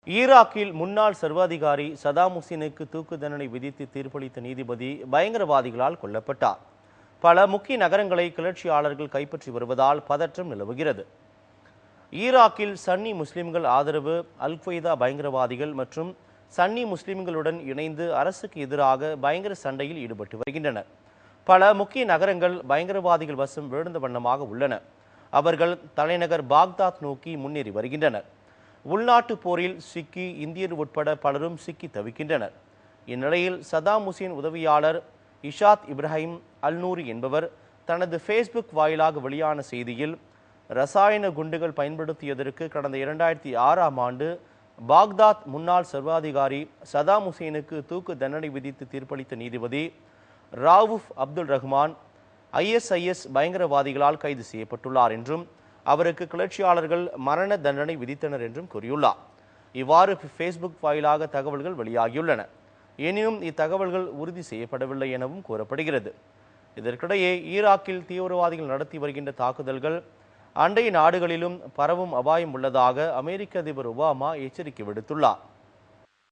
ஈராக்கில் முன்னாள் சர்வாதிகாரி சதாம் ஹுசேனுக்கு தூக்கு தண்டனை விதித்து தீர்ப்பளித்த நீதிபதி பயங்கரவாதிகளால் கொல்லப்பட்டார். பல முக்கிய நகரங்களை கிளர்ச்சியாளர்கள் கைப்பற்றி வருவதால் பதற்றம் நிலவுகிறது. ஈராக்கில் சன்னி முஸ்லிம்கள் ஆதரவு அல்-குவைதா பயங்கரவாதிகள் மற்றும் சன்னி முஸ்லிம்களுடன் இணைந்து அரசுக்கு எதிராக பயங்கர சண்டையில் ஈடுபட்டு வருகின்றனர். பல முக்கிய நகரங்கள் பயங்கரவாதிகள் வசம் விழுந்த வண்ணமாக உள்ளன. அவர்கள் தலைநகர் பாக்தாத் நோக்கி முன்னேறி வருகின்றனர். உள்நாட்டு போரில் சிக்கி இந்தியர் உட்பட பலரும் சிக்கி தவிக்கின்றனர். இந்நிலையில் சதாம் ஹுசேன் உதவியாளர் இஷாத் இப்ராஹிம் அல்-நூரி என்பவர் தனது ஃபேஸ்புக் வாயிலாக வெளியான செய்தியில் ரசாயன குண்டுகள் பயன்படுத்தியதற்கு கடந்த 2006ஆம் ஆண்டு பாக்தாத் முன்னாள் சர்வாதிகாரி சதாம் ஹுசேனுக்கு தூக்கு தண்டனை விதித்து தீர்ப்பளித்த நீதிபதி ராவுஃப் அப்துல் ரஹ்மான் ISIS பயங்கரவாதிகளால் கைது செய்யப்பட்டுள்ளார் என்றும் அவருக்கு கிளர்ச்சியாளர்கள் மரண தண்டனை விதித்தனர் என்றும் கூறியுள்ளார். இவ்வாறு ஃபேஸ்புக் வாயிலாக தகவல்கள் வெளியாகியுள்ளன. எனினும் இத்தகவல்கள் உறுதி செய்யப்படவில்லை எனவும் கூறப்படுகிறது. இதற்கிடையே ஈராக்கில் தீவிரவாதிகள் நடத்தி வருகின்ற தாக்குதல்கள் அண்டை நாடுகளிலும் பரவும் அபாயம் உள்ளதாக அமெரிக்க அதிபர் ஒபாமா எச்சரிக்கை விடுத்துள்ளார்.